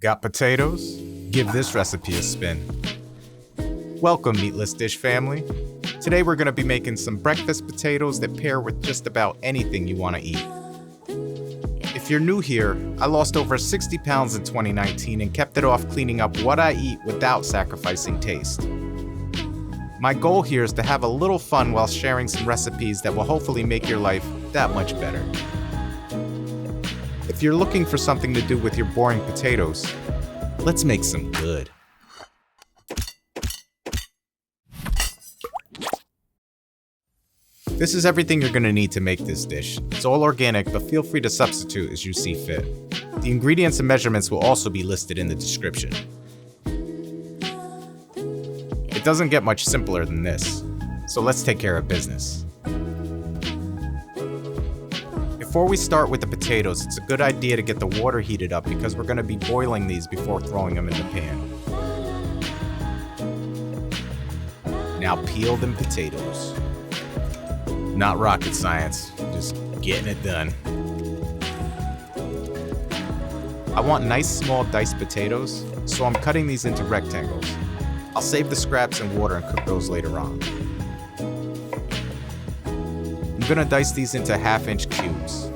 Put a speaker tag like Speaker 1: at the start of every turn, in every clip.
Speaker 1: Got potatoes? Give this recipe a spin. Welcome, Meatless Dish family. Today we're going to be making some breakfast potatoes that pair with just about anything you want to eat. If you're new here, I lost over 60 pounds in 2019 and kept it off cleaning up what I eat without sacrificing taste. My goal here is to have a little fun while sharing some recipes that will hopefully make your life that much better. If you're looking for something to do with your boring potatoes, let's make some good. This is everything you're going to need to make this dish. It's all organic, but feel free to substitute as you see fit. The ingredients and measurements will also be listed in the description. It doesn't get much simpler than this, so let's take care of business. Before we start with the potatoes, it's a good idea to get the water heated up because we're going to be boiling these before throwing them in the pan. Now peel them potatoes. Not rocket science, just getting it done. I want nice small diced potatoes, so I'm cutting these into rectangles. I'll save the scraps in water and cook those later on. I'm gonna dice these into 1/2-inch cubes.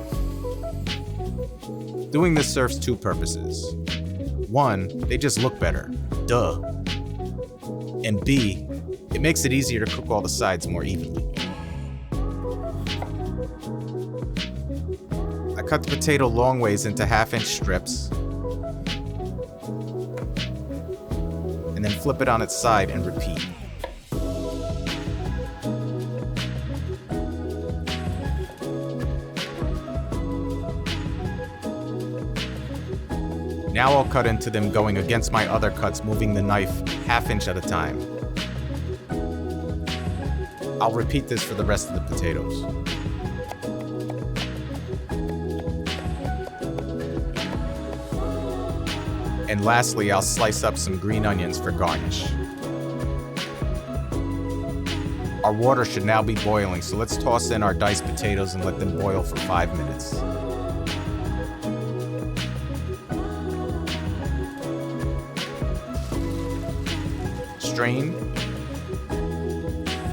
Speaker 1: Doing this serves two purposes. One, they just look better, duh. And B, it makes it easier to cook all the sides more evenly. I cut the potato long ways into 1/2-inch strips, and then flip it on its side and repeat. Now I'll cut into them going against my other cuts, moving the knife 1/2 inch at a time. I'll repeat this for the rest of the potatoes. And lastly, I'll slice up some green onions for garnish. Our water should now be boiling, so let's toss in our diced potatoes and let them boil for 5 minutes. Strain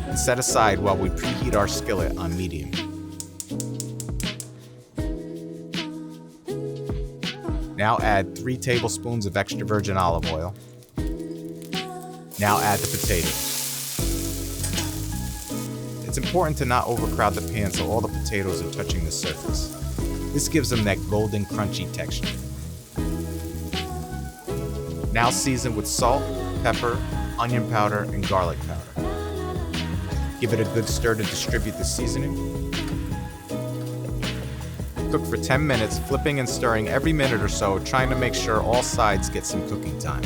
Speaker 1: and set aside while we preheat our skillet on medium. Now add 3 tablespoons of extra virgin olive oil. Now add the potatoes. It's important to not overcrowd the pan so all the potatoes are touching the surface. This gives them that golden crunchy texture. Now season with salt, pepper, onion powder, and garlic powder. Give it a good stir to distribute the seasoning. Cook for 10 minutes, flipping and stirring every minute or so, trying to make sure all sides get some cooking time.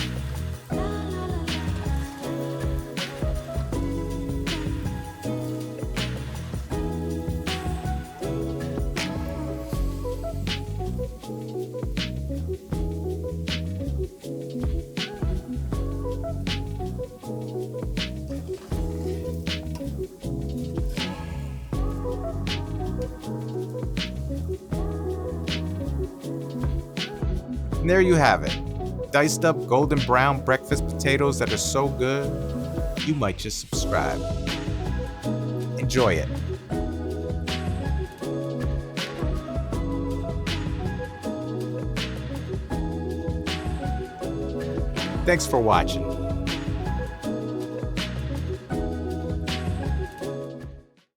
Speaker 1: And there you have it. Diced up golden brown breakfast potatoes that are so good, you might just subscribe. Enjoy it. Thanks for watching.